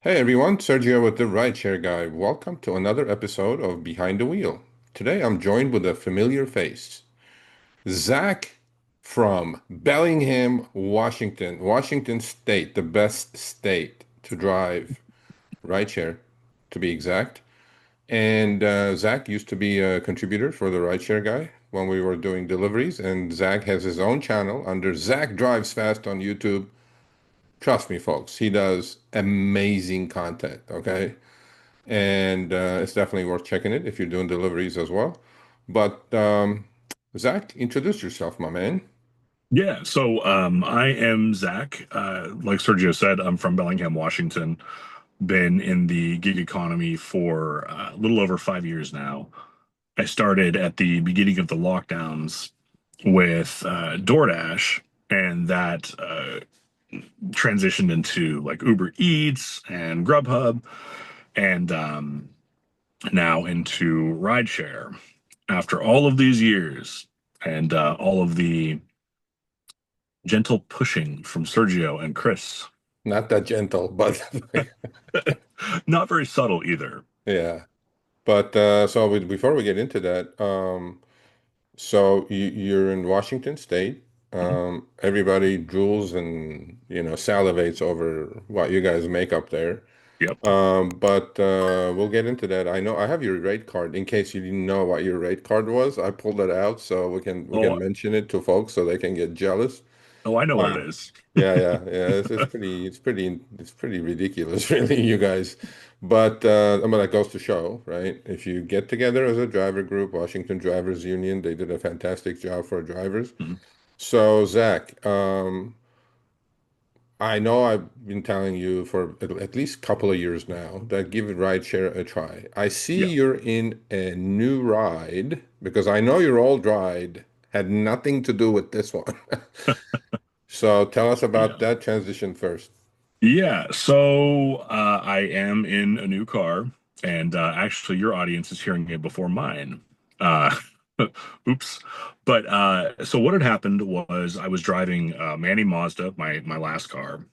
Hey everyone, Sergio with the Rideshare Guy. Welcome to another episode of Behind the Wheel. Today I'm joined with a familiar face, Zach from Bellingham, Washington State, the best state to drive rideshare, to be exact. And Zach used to be a contributor for the Rideshare Guy when we were doing deliveries, and Zach has his own channel under Zach Drives Fast on YouTube. Trust me, folks, he does amazing content, okay? And it's definitely worth checking it if you're doing deliveries as well. But Zach, introduce yourself, my man. I am Zach. Like Sergio said, I'm from Bellingham, Washington. Been in the gig economy for a little over 5 years now. I started at the beginning of the lockdowns with DoorDash, and that transitioned into like Uber Eats and Grubhub, and now into rideshare. After all of these years and all of the gentle pushing from Sergio and Chris. Not that gentle, but Not very subtle either. yeah. But before we get into that, so you're in Washington State. Mhm. Everybody drools and salivates over what you guys make up there. Yep. But we'll get into that. I know I have your rate card in case you didn't know what your rate card was. I pulled it out so we can Oh, mention it to folks so they can get jealous. oh, I know what it Uh, is. yeah. It's pretty ridiculous, really, you guys. But I mean, that goes to show, right? If you get together as a driver group, Washington Drivers Union, they did a fantastic job for drivers. Mhm. So, Zach, I know I've been telling you for at least a couple of years now that give rideshare a try. I see Yeah. you're in a new ride because I know your old ride had nothing to do with this one. So tell us about Yeah. that transition first. I am in a new car, and actually, your audience is hearing it before mine. Uh, oops. So what had happened was I was driving Manny Mazda, my last car,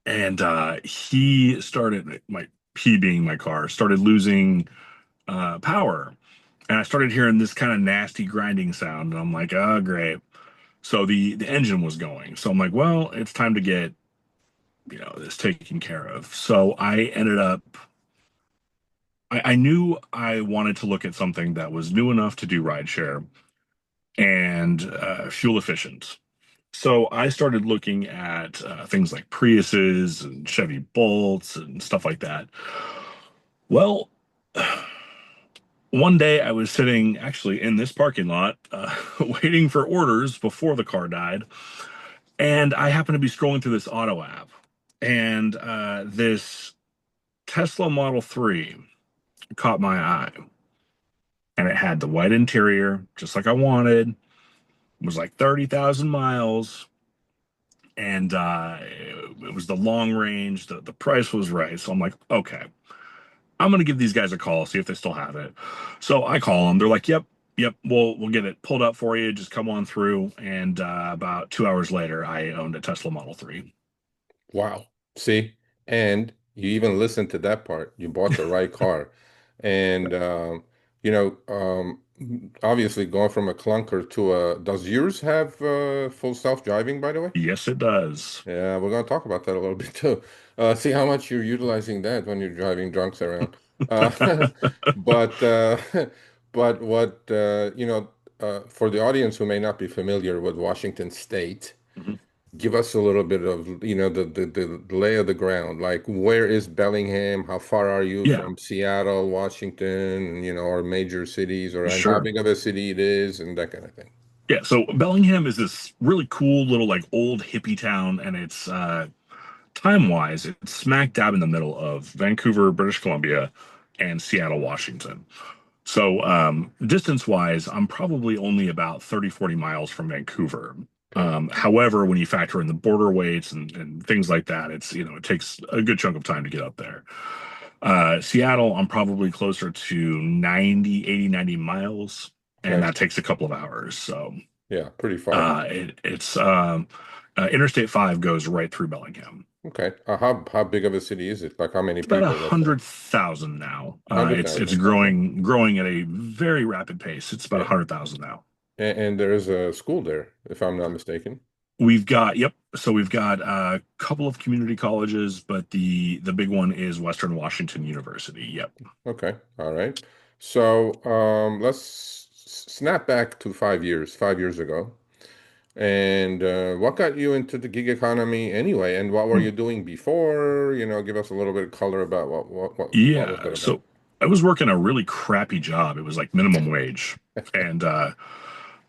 and he being my car started losing power. And I started hearing this kind of nasty grinding sound, and I'm like, oh, great. So the engine was going. So I'm like, well, it's time to get, this taken care of. So I ended up, I knew I wanted to look at something that was new enough to do rideshare and fuel efficient. So I started looking at things like Priuses and Chevy Bolts and stuff like that. Well, one day I was sitting actually in this parking lot waiting for orders before the car died. And I happened to be scrolling through this auto app, and this Tesla Model 3 caught my eye. And it had the white interior, just like I wanted. It was like 30,000 miles. And it was the long range. The price was right. So I'm like, okay, I'm going to give these guys a call, see if they still have it. So I call them. They're like, yep, we'll get it pulled up for you. Just come on through. And about 2 hours later, I owned a Tesla Model 3. Wow. See, and you even listened to that part. You bought the right car. And you know, obviously going from a clunker to does yours have full self-driving, by the way? Yes, it does. Yeah, we're going to talk about that a little bit too. See how much you're utilizing that when you're driving drunks around. Uh, but but what for the audience who may not be familiar with Washington State, Mhm. give us a little bit of the lay of the ground. Like, where is Bellingham? How far are you Yeah, from Seattle, Washington, or major cities, or and how sure. big of a city it is, and that kind of thing. Yeah, so Bellingham is this really cool little like old hippie town, and it's time-wise, it's smack dab in the middle of Vancouver, British Columbia, and Seattle, Washington. So distance-wise, I'm probably only about 30-40 miles from Vancouver. Okay. However, when you factor in the border weights and things like that, it takes a good chunk of time to get up there. Seattle, I'm probably closer to 90 miles, and Okay. that takes a couple of hours. Yeah, pretty far. It's Interstate 5 goes right through Bellingham. Okay. How big of a city is it? Like how many It's about a people, let's say? hundred thousand now. It's 100,000. Okay. growing at a very rapid pace. It's about a Yeah. hundred thousand now. And there is a school there, if I'm not mistaken. We've got yep. So we've got a couple of community colleges, but the big one is Western Washington University. Yep. Okay. All right. So let's snap back to 5 years, 5 years ago. And what got you into the gig economy anyway? And what were Hmm. you doing before? Give us a little bit of color about what was Yeah. that about? So I was working a really crappy job. It was like minimum wage, and I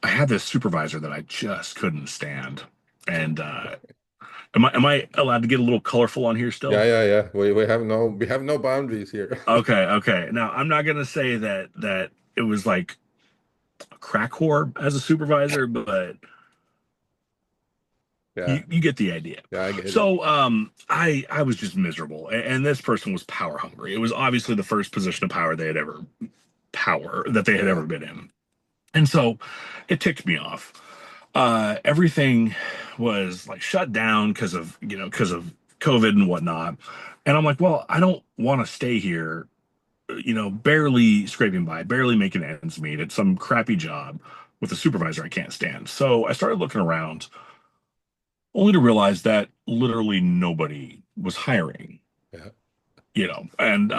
had this supervisor that I just couldn't stand. And am I allowed to get a little colorful on here Yeah, still? yeah, yeah. We have no boundaries here. Okay, okay. Now I'm not gonna say that it was like a crack whore as a supervisor, but Yeah, you get the idea. yeah, I get it. So I was just miserable, and this person was power hungry. It was obviously the first position of power that they had Yeah, ever been in, and so it ticked me off. Everything was like shut down because of COVID and whatnot, and I'm like, well, I don't want to stay here, barely scraping by, barely making ends meet at some crappy job with a supervisor I can't stand. So I started looking around, only to realize that literally nobody was hiring. yeah, And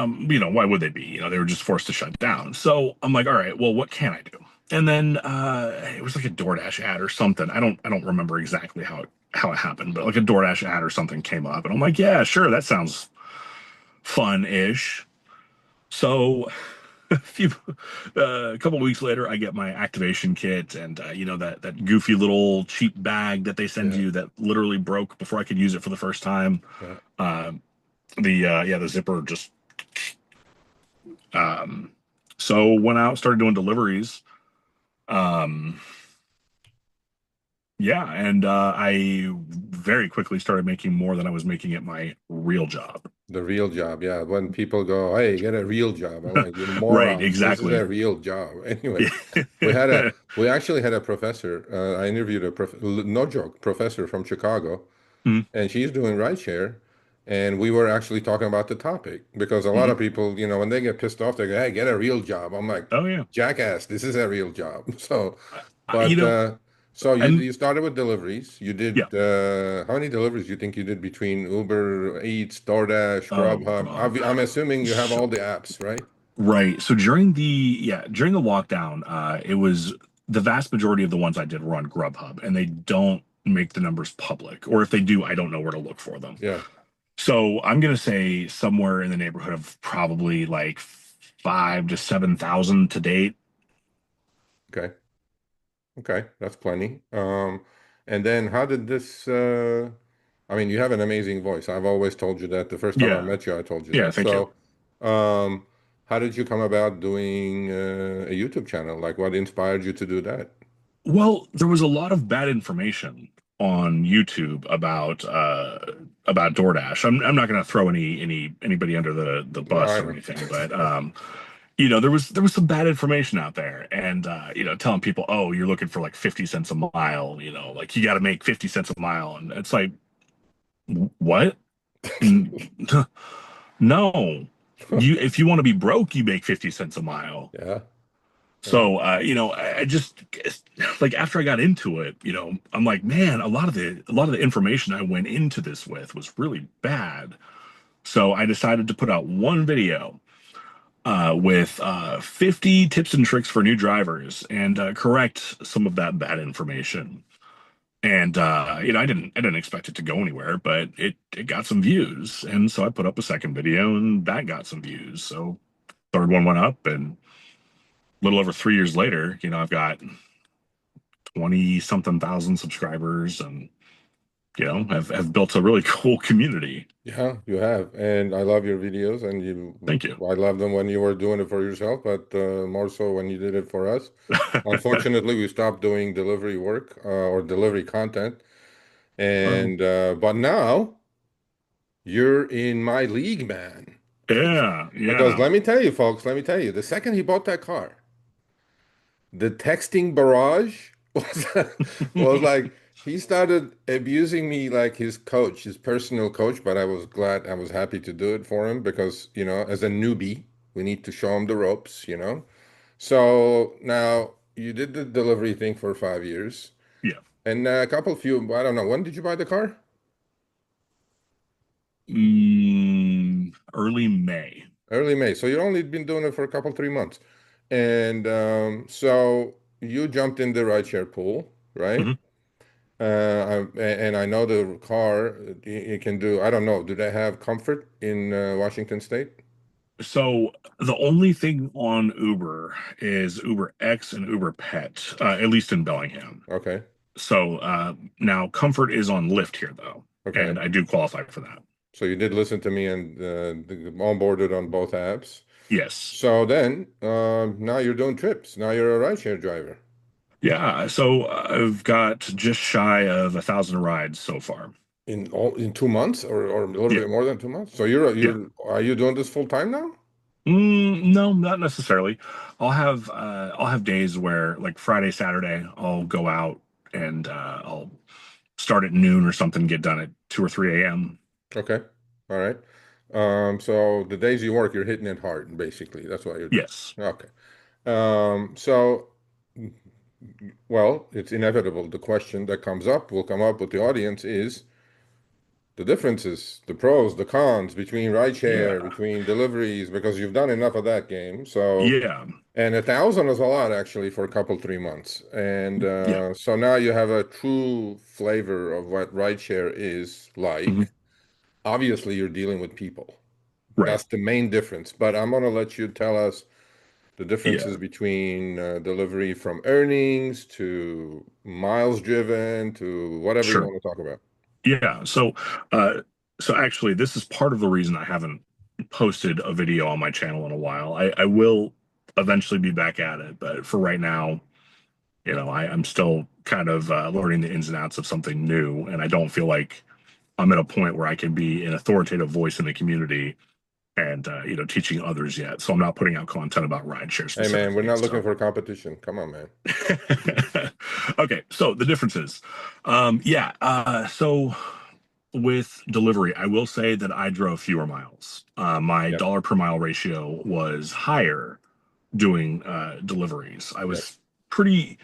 why would they be? They were just forced to shut down. So I'm like, all right, well, what can I do? And then it was like a DoorDash ad or something. I don't remember exactly how it happened, but like a DoorDash ad or something came up, and I'm like, yeah, sure, that sounds fun-ish. So a couple of weeks later, I get my activation kit, and that goofy little cheap bag that they send yeah, you that literally broke before I could use it for the first time. yeah. Uh, the zipper just um, so went out, started doing deliveries. Um, yeah, and I very quickly started making more than I was making at my real job. The real job, yeah. When people go, "Hey, get a real job," I'm like, "You Right, morons! This is exactly. a real job." Anyway, we actually had a professor. I interviewed no joke, professor from Chicago, Mm, and she's doing rideshare, and we were actually talking about the topic because a lot mhm. of people, when they get pissed off, they go, "Hey, get a real job." I'm like, Oh yeah. "Jackass, this is a real job." So, I, I- you but know, so you and you started with deliveries. You yeah. did how many deliveries do you think you did between Uber Eats, DoorDash, Oh Grubhub? God. I'm assuming you have So all the apps, right? right. So during the lockdown, it was the vast majority of the ones I did were on Grubhub, and they don't make the numbers public, or if they do, I don't know where to look for them. Yeah. So I'm gonna say somewhere in the neighborhood of probably like 5 to 7,000 to date. Okay. Okay, that's plenty. And then how did this I mean, you have an amazing voice. I've always told you that. The first time I Yeah, met you, I told you yeah. that. Thank you. So, how did you come about doing a YouTube channel? Like, what inspired you to do that? Well, there was a lot of bad information on YouTube about DoorDash. I'm not going to throw anybody under the No, bus I or know. anything, but there was some bad information out there, and telling people, oh, you're looking for like 50 cents a mile, like you got to make 50 cents a mile, and it's like, what? N- No, if you want to be broke, you make 50 cents a mile. Yeah, yeah, So, I just like after I got into it, I'm like, man, a lot of the information I went into this with was really bad. So I decided to put out one video with 50 tips and tricks for new drivers and correct some of that bad information. And I didn't expect it to go anywhere, but it got some views, and so I put up a second video, and that got some views. So third one went up, and a little over 3 years later, I've got 20 something thousand subscribers, and have built a really cool community. yeah. You have, and I love your videos, and Thank you. I love them when you were doing it for yourself, but more so when you did it for us. Unfortunately, we stopped doing delivery work or delivery content, Um, and but now you're in my league, man. yeah, Because yeah. let me tell you, folks, let me tell you, the second he bought that car, the texting barrage was was like He started abusing me like his coach, his personal coach, but I was glad, I was happy to do it for him because, as a newbie, we need to show him the ropes. So now you did the delivery thing for 5 years Yeah. and a couple few, I don't know, when did you buy the car? Early May. Early May. So you've only been doing it for a couple, 3 months. And so you jumped in the rideshare pool, right? Mhm. And I know the car, you can do, I don't know, do they have comfort in Washington State? So the only thing on Uber is Uber X and Uber Pet, at least in Bellingham. Okay. So now Comfort is on Lyft here though, Okay. and I do qualify for that. So you did listen to me and onboarded on both apps. Yes. So then, now you're doing trips. Now you're a rideshare driver Yeah. So I've got just shy of 1,000 rides so far. in 2 months or a little Yeah. bit more than 2 months. So you're Yeah. are you doing this full time now? No, not necessarily. I'll have days where like Friday, Saturday, I'll go out and I'll start at noon or something, get done at 2 or 3 a.m. Okay. All right. So the days you work, you're hitting it hard, basically. That's what you're doing. Yes. Okay. So, well, it's inevitable. The question that comes up, will come up with the audience is the differences, the pros, the cons between rideshare, Yeah. between deliveries, because you've done enough of that game. So, Yeah. and 1,000 is a lot actually for a couple, 3 months. And Yeah. so now you have a true flavor of what rideshare is Mhm. like. Obviously, you're dealing with people. Right. That's the main difference. But I'm going to let you tell us the differences Yeah. between delivery from earnings to miles driven to whatever you Sure. want to talk about. Yeah. Uh, so actually, this is part of the reason I haven't posted a video on my channel in a while. I will eventually be back at it, but for right now, I'm still kind of learning the ins and outs of something new, and I don't feel like I'm at a point where I can be an authoritative voice in the community and teaching others yet. So I'm not putting out content about rideshare Hey man, we're specifically. not looking So for competition. Come on, man. okay, so the differences. Yeah, so with delivery, I will say that I drove fewer miles. My Yep, dollar per mile ratio was higher doing deliveries. yep. Pretty,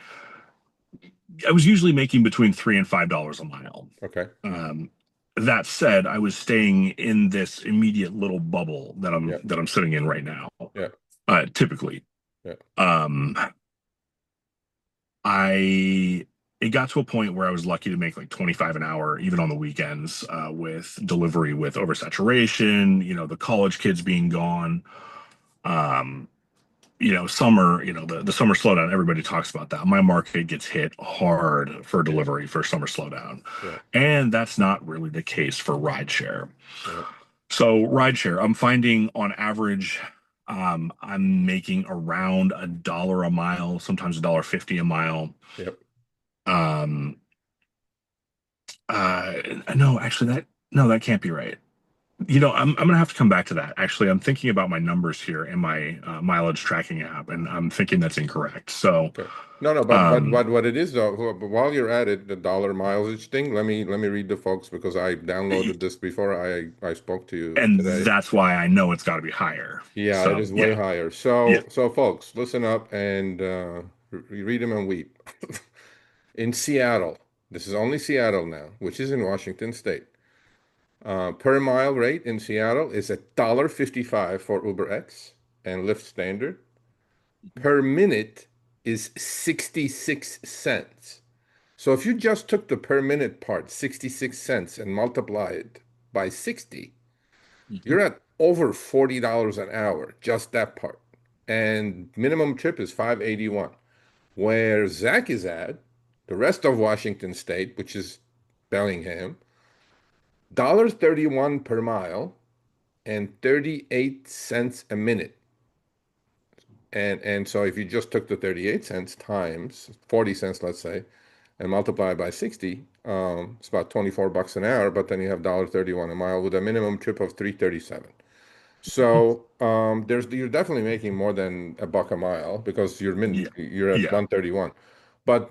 I was usually making between $3 and $5 a mile. Okay. Um, that said, I was staying in this immediate little bubble that I'm Yep, that I'm sitting in right now. yep, Typically, yep, um, I it got to a point where I was lucky to make like 25 an hour, even on the weekends, with delivery with oversaturation, the college kids being gone. Um, summer, the summer slowdown, everybody talks about that. My market gets hit hard for yep, delivery for summer slowdown. yep, And that's not really the case for rideshare. yep, So, rideshare, I'm finding on average, I'm making around $1 a mile, sometimes $1.50 a mile. yep. Um, Uh, no, actually, that no, that can't be right. I'm gonna have to come back to that. Actually, I'm thinking about my numbers here in my mileage tracking app, and I'm thinking that's incorrect. So, Okay. No, no, but um, what it is though, while you're at it, the dollar mileage thing, let me read the folks because I downloaded this before I spoke to you and today. that's why I know it's got to be higher. Yeah, it So, is way yeah, higher. yeah. So folks, listen up and read them and weep. In Seattle, this is only Seattle now, which is in Washington State. Per mile rate in Seattle is $1.55 for Uber X and Lyft Standard. Per minute is 66 cents. So if you just took the per minute part, 66 cents, and multiply it by 60, Mhm. you're at over $40 an hour, just that part. And minimum trip is 581. Where Zach is at, the rest of Washington State, which is Bellingham, 31 per mile and 38 cents a minute. And so if you just took the 38 cents times 40 cents, let's say, and multiply by 60, it's about 24 bucks an hour, but then you have 31 a mile with a minimum trip of 337. So you're definitely making more than a buck a mile because Yeah, you're at yeah. 131. But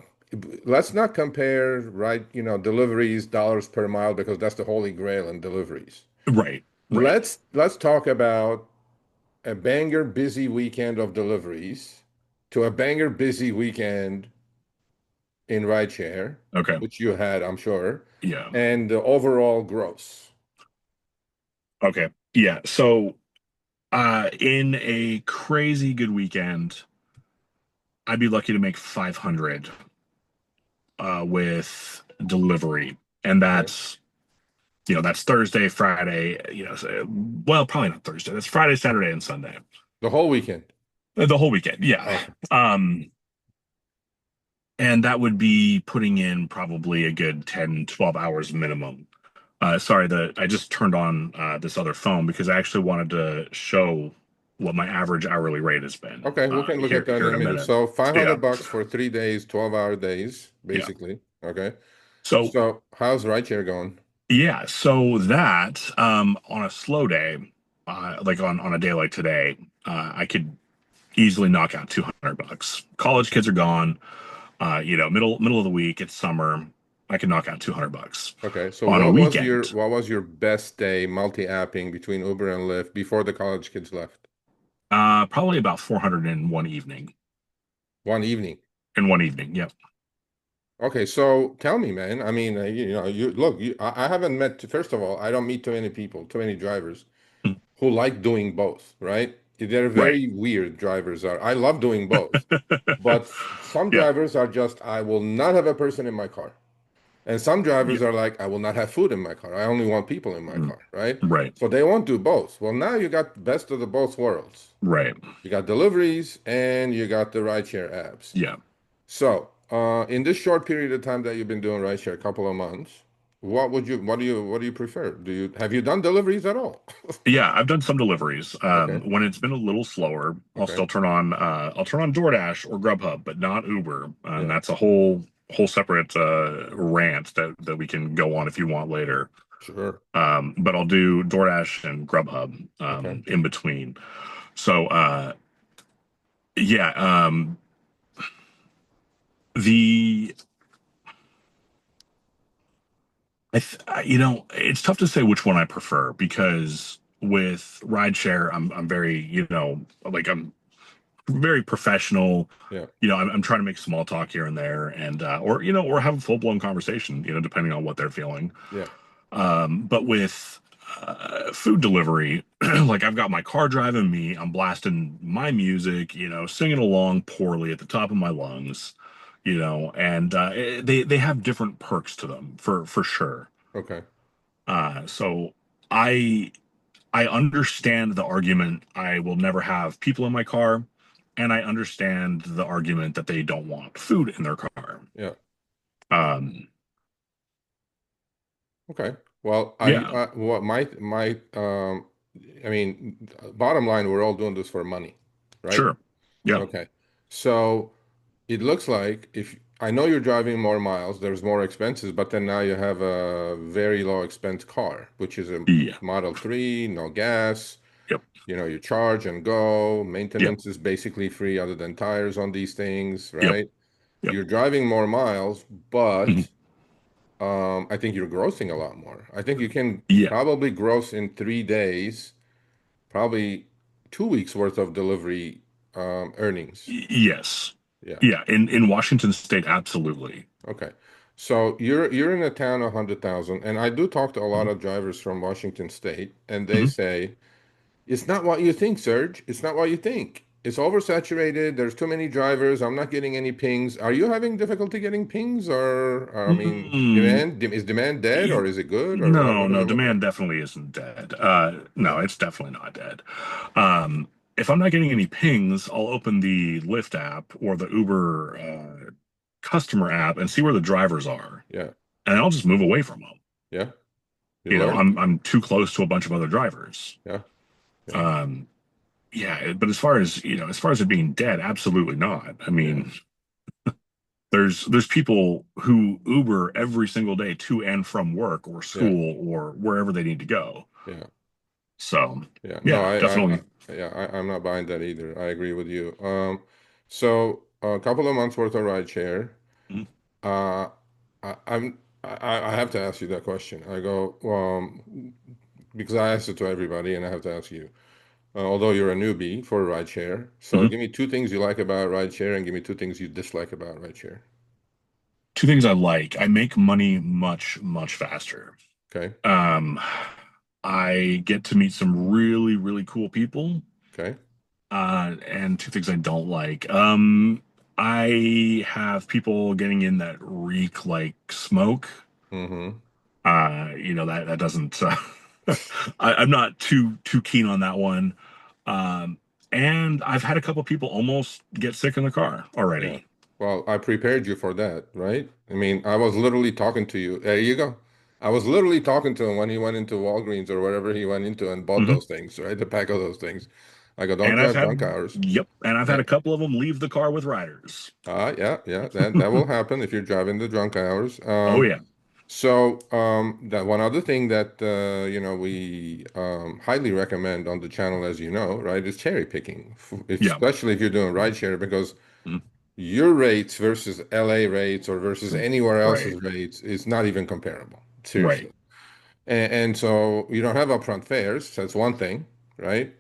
let's not compare, right, deliveries dollars per mile because that's the holy grail in deliveries. Right, right. Let's talk about a banger busy weekend of deliveries to a banger busy weekend in rideshare, Okay. which you had, I'm sure, Yeah. and the overall gross. Okay. Yeah. So, in a crazy good weekend, I'd be lucky to make 500 with delivery. And Okay. that's Thursday, Friday, well, probably not Thursday. That's Friday, Saturday, and Sunday. The whole weekend. The whole weekend. Yeah. Okay. Um, and that would be putting in probably a good 10, 12 hours minimum. Sorry, I just turned on this other phone because I actually wanted to show what my average hourly rate has been Okay, we can look at that here in in a a minute. minute. So Yeah, 500 bucks for 3 days, 12-hour days, yeah. basically. Okay. So So how's rideshare going? yeah, so that on a slow day, like on a day like today, I could easily knock out 200 bucks. College kids are gone. Middle of the week, it's summer. I can knock out 200 bucks Okay. So on a what was your weekend. what was your best day multi-apping between Uber and Lyft before the college kids left? Probably about 400 in one evening. One evening. In one evening, yep. Okay, so tell me, man. I mean, you look, I haven't met, first of all, I don't meet too many people, too many drivers who like doing both, right? They're Right. very weird drivers are. I love doing both, but some Yep. drivers are just, I will not have a person in my car. And some drivers Yep. are like, I will not have food in my car. I only want people in my Mhm. car, right? Right. So they won't do both. Well, now you got best of the both worlds. Right. You got deliveries and you got the rideshare apps. Yeah. So, in this short period of time that you've been doing rideshare, a couple of months, what do you prefer? Have you done deliveries at all? Yeah, I've done some deliveries. Okay, When it's been a little slower, okay, I'll turn on DoorDash or Grubhub, but not Uber. And yeah, that's a whole separate rant that we can go on if you want later. sure, But I'll do DoorDash and Grubhub okay, in between. So yeah, the it's tough to say which one I prefer because with rideshare, I'm very, like I'm very professional. yeah, I'm trying to make small talk here and there, and or have a full blown conversation, depending on what they're feeling. yeah, But with food delivery, like I've got my car driving me, I'm blasting my music, singing along poorly at the top of my lungs, and they have different perks to them for sure. okay, So I I understand the argument I will never have people in my car, and I understand the argument that they don't want food in their car. yeah, Um, okay. Well, yeah, what I mean, bottom line, we're all doing this for money, right? sure. Yeah. Okay. So it looks like if I know you're driving more miles, there's more expenses, but then now you have a very low expense car, which is a Yeah. Model 3, no gas, Yep. you charge and go. Yep. Maintenance is basically free other than tires on these things, Yep. right? Yep. You're driving more miles, Mhm. but I think you're grossing a lot more. I think you can Yeah. probably gross in 3 days, probably 2 weeks worth of delivery earnings. Yes. Yeah. Yeah. In Washington State, absolutely. Okay. So you're in a town of 100,000, and I do talk to a lot Mhm. of drivers from Washington State, and they Mhm. say, it's not what you think, Serge. It's not what you think. It's oversaturated. There's too many drivers. I'm not getting any pings. Are you having difficulty getting pings, or I mean, Mm, is demand dead, or is it good, or no, what does no, it look like? demand definitely isn't dead. No, Yeah. it's definitely not dead. If I'm not getting any pings, I'll open the Lyft app or the Uber customer app and see where the drivers are, Yeah. and I'll just move away from them. Yeah. You learned? I'm too close to a bunch of other drivers. Yeah. Yeah. Um, yeah, but as far as it being dead, absolutely not. I Yeah. mean, there's people who Uber every single day to and from work or Yeah. school or wherever they need to go. Yeah. So, Yeah. No, yeah, definitely. yeah, I'm not buying that either. I agree with you. So a couple of months worth of rideshare. Uh, I have to ask you that question. I go, because I asked it to everybody, and I have to ask you. Although you're a newbie for rideshare, so Mhm. give me two things you like about rideshare, and give me two things you dislike about rideshare. Two things I like. I make money much, much faster. Okay, Um, I get to meet some really, really cool people. okay. And two things I don't like. I have people getting in that reek like smoke. Mm-hmm. That doesn't. I'm not too keen on that one. Um, and I've had a couple people almost get sick in the car Yeah. already. Well, I prepared you for that, right? I mean, I was literally talking to you. There you go. I was literally talking to him when he went into Walgreens or wherever he went into and bought Hmm. those things, right? The pack of those things. I go, don't And I've drive drunk had, hours. yep, and I've had Yeah. a couple of them leave the car with riders. Yeah, yeah. That will happen if you're driving the drunk hours. Oh yeah. That one other thing that we highly recommend on the channel, as you know, right, is cherry picking, Yeah. especially if you're doing rideshare, because Mhm. your rates versus LA rates or versus anywhere else's Right. rates is not even comparable. Right. Seriously. And so you don't have upfront fares. That's one thing, right?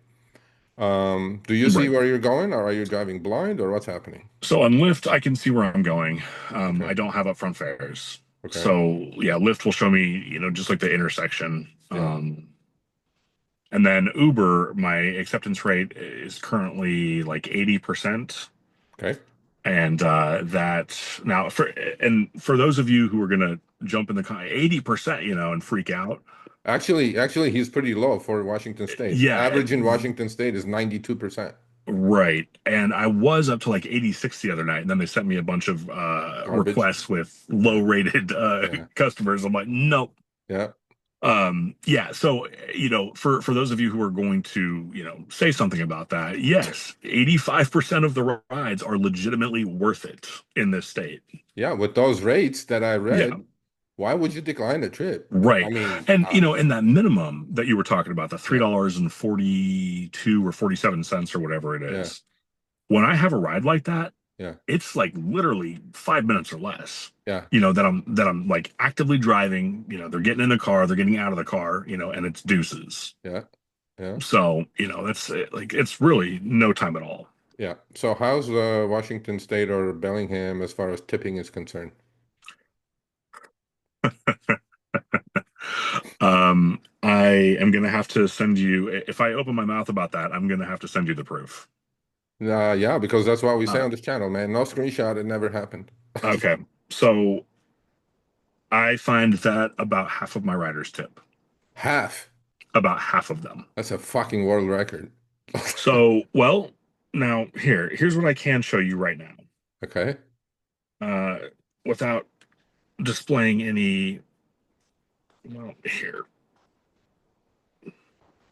Do you see Right. where you're going, or are you driving blind, or what's happening? So on Lyft, I can see where I'm going. I Okay. don't have upfront fares. Okay. So yeah, Lyft will show me, just like the intersection. Yeah. And then Uber, my acceptance rate is currently like 80%. Okay. And that now for those of you who are gonna jump in the car 80%, and freak out. Actually, he's pretty low for Washington State. The Yeah, average in Washington State is 92%. right. And I was up to like 86 the other night, and then they sent me a bunch of Garbage. requests with low rated Yeah. customers. I'm like, nope. Yeah. Yeah, so for those of you who are going to, say something about that, yes, 85% of the rides are legitimately worth it in this state. Yeah. With those rates that I Yeah, read, why would you decline a trip? I right. mean, And in that minimum that you were talking about, the yeah. $3.42 or 47 cents or whatever it Yeah. is, when I have a ride like that, Yeah. it's like literally 5 minutes or less. Yeah. That I'm like actively driving, they're getting in the car, they're getting out of the car, and it's deuces. Yeah. Yeah. So, that's like it's really no time at all. Yeah. So how's Washington State or Bellingham as far as tipping is concerned? I am gonna have to send you if I open my mouth about that, I'm gonna have to send you the proof. Yeah, because that's what we say Uh, on this channel, man. No screenshot, it never happened. okay. So I find that about half of my riders tip. Half. About half of them. That's a fucking world record. So, well, now here's what I can show you right now. Okay. Uh, without displaying any, well, here.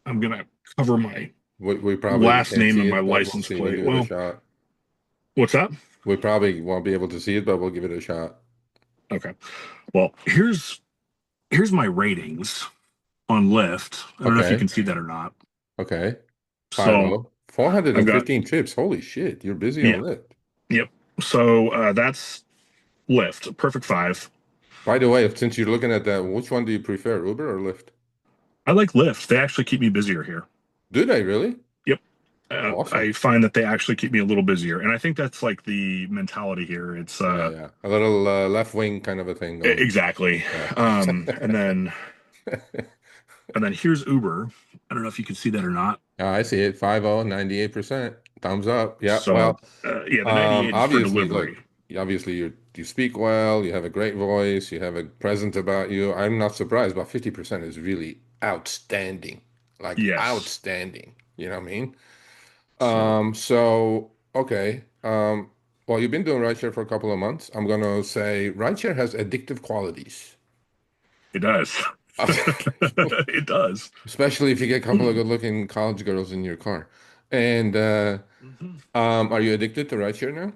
I'm gonna cover my We probably last can't name see and my it, but we'll license see. We'll plate. give it a Well, shot. what's that? We probably won't be able to see it, but we'll give it a shot. Okay. Well, here's my ratings on Lyft. I don't know if you Okay. can see that or not. Okay. So 50. I've got 415 trips. Holy shit. You're busy on yeah, Lyft. yep. So that's Lyft, perfect five. By the way, since you're looking at that, which one do you prefer, Uber or Lyft? I like Lyft. They actually keep me busier here. Do they really? Yep. Awesome. I find that they actually keep me a little busier, and I think that's like the mentality here. It's Yeah, yeah. A little left wing kind of a thing going. exactly. Yeah. Um, and then and then here's Uber. I don't know if you can see that or not. I see it. 50, 98%. Thumbs up. Yeah. So Well, yeah, the 98 is for obviously, look, delivery. obviously you speak well, you have a great voice, you have a presence about you. I'm not surprised, but 50% is really outstanding. Like Yes. outstanding. You know what I mean? So So okay. Well, you've been doing rideshare for a couple of months. I'm gonna say rideshare has addictive qualities. it does. It does. Especially if you get a couple of good-looking college girls in your car. And Mhm. are you addicted to rideshare now?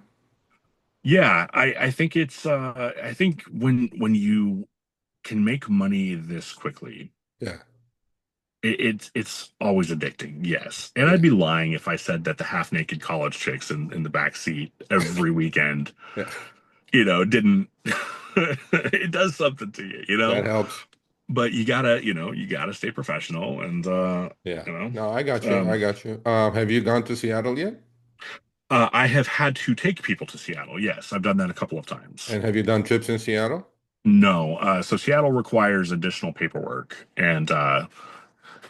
Yeah, I think I think when you can make money this quickly, Yeah, it's always addicting, yes. And yeah, I'd be lying if I said that the half naked college chicks in the back seat every weekend, yeah. didn't it does something to you, That helps. but you gotta stay professional and Yeah. you know, No, I got you. I um got you. Have you gone to Seattle yet? I have had to take people to Seattle. Yes, I've done that a couple of times. And have you done trips in Seattle? No, so Seattle requires additional paperwork, and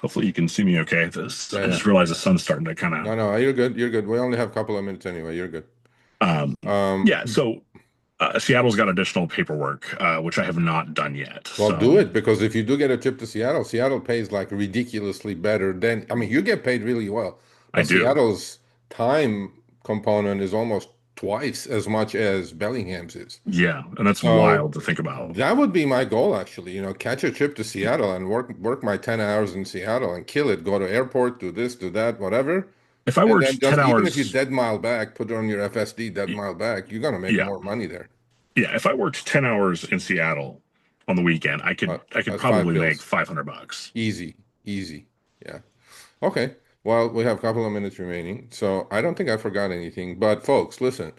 hopefully you can see me okay. This Yeah, I yeah. just realized the sun's starting to kind of No, no, you're good. You're good. We only have a couple of minutes anyway. You're good. um Um, yeah. So Seattle's got additional paperwork, which I have not done yet. well, do So it because if you do get a trip to Seattle, Seattle pays like ridiculously better than, I mean, you get paid really well, I but do. Seattle's time component is almost twice as much as Bellingham's is. Yeah, and that's So wild to think about. that would be my goal actually, catch a trip to Seattle and work my 10 hours in Seattle and kill it. Go to airport, do this, do that, whatever. If I And then worked 10 just even if you hours, dead mile back, put it on your FSD dead mile back, you're gonna make yeah, more money there. yeah. If I worked 10 hours in Seattle on the weekend, I could That's five probably make bills. $500. Easy, easy. Yeah. Okay. Well, we have a couple of minutes remaining, so I don't think I forgot anything. But folks, listen,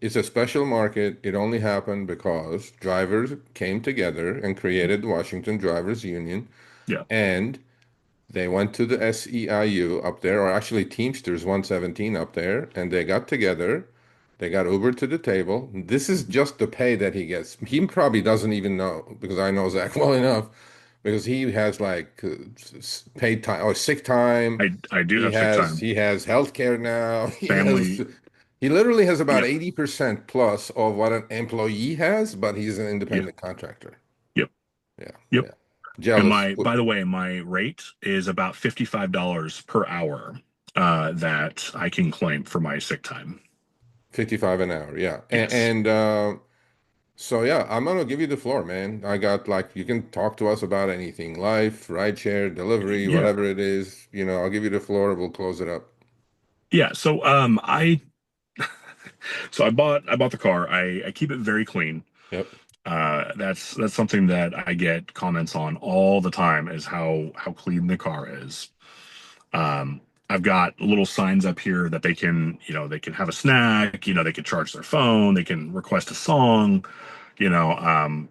it's a special market. It only happened because drivers came together and created the Washington Drivers Union, Yeah, and they went to the SEIU up there, or actually Teamsters 117 up there, and they got together. They got Uber to the table. This is just the pay that he gets. He probably doesn't even know because I know Zach well enough because he has like paid time or sick time. I do He have sick has time. he has health care now. Family. He literally has about Yep, 80% plus of what an employee has, but he's an yep, independent contractor. yep, Yeah, yep. yeah. And Jealous. by the way, my rate is about $55 per hour that I can claim for my sick time. 55 an hour, yeah. And, Yes. so yeah, I'm gonna give you the floor, man. I got like you can talk to us about anything, life, rideshare, delivery, Yeah. whatever it is. I'll give you the floor. We'll close it up. Yeah. So I bought the car. I keep it very clean. Yep. That's something that I get comments on all the time is how clean the car is. Um, I've got little signs up here that they can have a snack, they can charge their phone, they can request a song,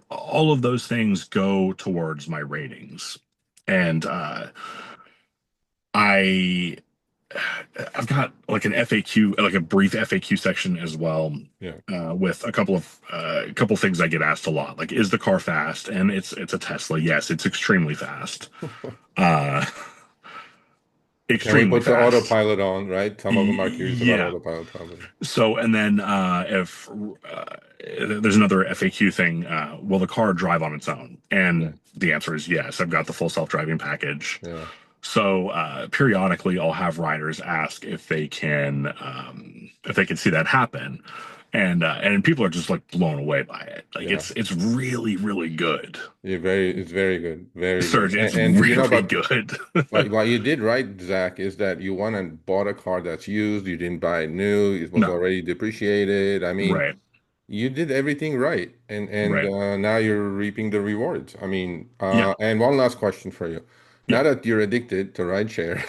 all of those things go towards my ratings. And I I've got like an FAQ, like a brief FAQ section as well, Yeah. with a couple things I get asked a lot. Like, is the car fast? And it's a Tesla. Yes, it's extremely fast. Uh, Can we extremely put the fast. autopilot on, right? Some of them are curious about Yeah. autopilot probably. So, and then if there's another FAQ thing, will the car drive on its own? Yeah. And the answer is yes. I've got the full self-driving package. Yeah. So periodically, I'll have riders ask if they can see that happen, and people are just like blown away by it. Like Yeah. it's really really good, It's very good. Very good. Serge. It's And really but good. what you did right, Zach, is that you went and bought a car that's used. You didn't buy it new. It was No, already depreciated. I mean, right, you did everything right, and right, now you're reaping the rewards. I mean, yeah, and one last question for you. yeah, Now that you're addicted to rideshare,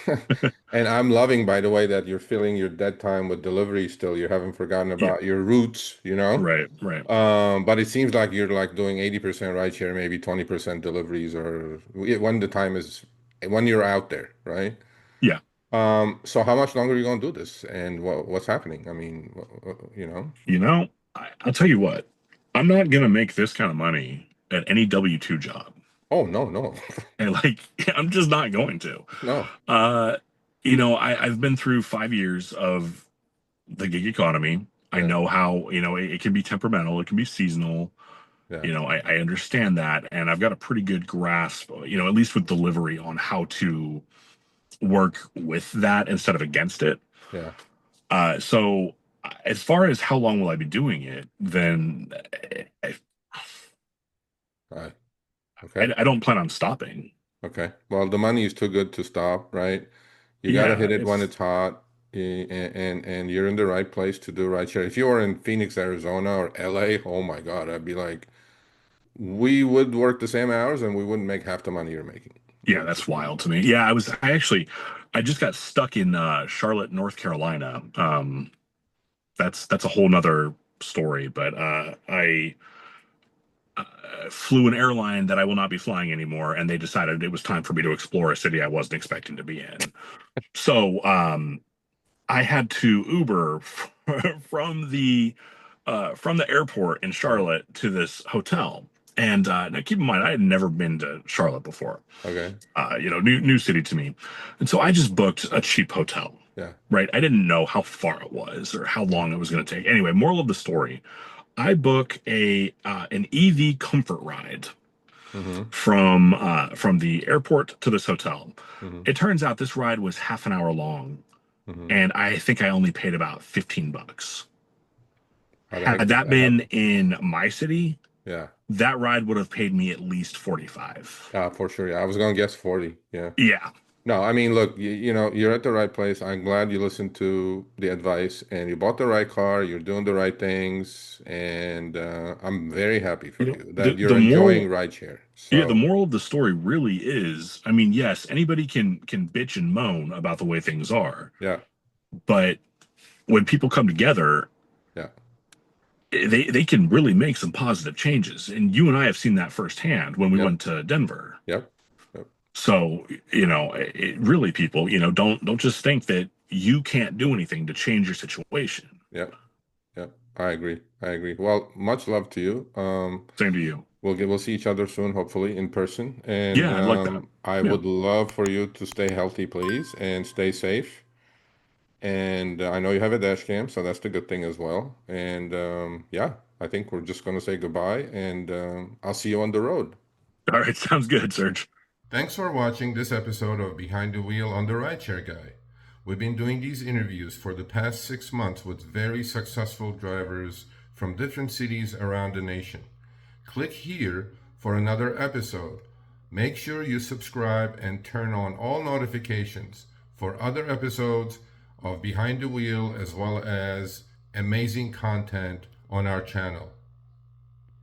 and I'm loving, by the way, that you're filling your dead time with delivery still. You haven't forgotten yeah, about your roots. right, right, But it seems like you're like doing 80% rideshare, maybe 20% deliveries, or when the time is when you're out there, right? yeah. So how much longer are you gonna do this, and what's happening? I mean, I'll tell you what. I'm not gonna make this kind of money at any W-2 job, Oh no, no, and like I'm just not going to. no. Uh, I've been through 5 years of the gig economy. I Yeah, know how, it can be temperamental, it can be seasonal. yeah, I understand that, and I've got a pretty good grasp, at least with delivery, on how to work with that instead of against it. yeah. So as far as how long will I be doing it, then I, Right. Okay. I don't plan on stopping. Okay. Well, the money is too good to stop, right? You got to Yeah, hit it when it's it's hot, and you're in the right place to do right share. If you were in Phoenix, Arizona, or LA, oh my God, I'd be like, we would work the same hours and we wouldn't make half the money you're making. Yeah, that's wild to me. Yeah, I just got stuck in Charlotte, North Carolina. That's a whole nother. story, but I flew an airline that I will not be flying anymore, and they decided it was time for me to explore a city I wasn't expecting to be in. So I had to Uber from the airport in Uh-huh. Charlotte to this hotel. And now keep in mind, I had never been to Charlotte before. Okay. New city to me. And so I just booked a cheap hotel. Yeah. Right. I didn't know how far it was or how Yeah. long it was going to take. Anyway, moral of the story, I book a an EV comfort ride Mm-hmm. from the airport to this hotel. Mm-hmm. It turns out this ride was half an hour long, Mm-hmm. and I think I only paid about $15. How the heck Had did that that been happen? in my city, Yeah. that ride would have paid me at least 45. For sure. Yeah. I was gonna guess 40. Yeah. Yeah. No, I mean, look, you're at the right place. I'm glad you listened to the advice and you bought the right car. You're doing the right things, and I'm very happy for you that you're The enjoying moral rideshare. Yeah, the So, moral of the story really is, I mean, yes, anybody can bitch and moan about the way things are, yeah, but when people come together, yeah, they can really make some positive changes. And you and I have seen that firsthand when we yep, went to Denver. yep, yep, So, really people, don't just think that you can't do anything to change your situation. yep, yep. I agree. I agree. Well, much love to you. Same to you. We'll see each other soon, hopefully in person. And Yeah, I'd like that. I Yeah. would love for you to stay healthy, please, and stay safe. And I know you have a dash cam, so that's the good thing as well. And yeah, I think we're just going to say goodbye, and I'll see you on the road. All right, sounds good, Serge. Thanks for watching this episode of Behind the Wheel on the Rideshare Guy. We've been doing these interviews for the past 6 months with very successful drivers from different cities around the nation. Click here for another episode. Make sure you subscribe and turn on all notifications for other episodes of Behind the Wheel as well as amazing content on our channel.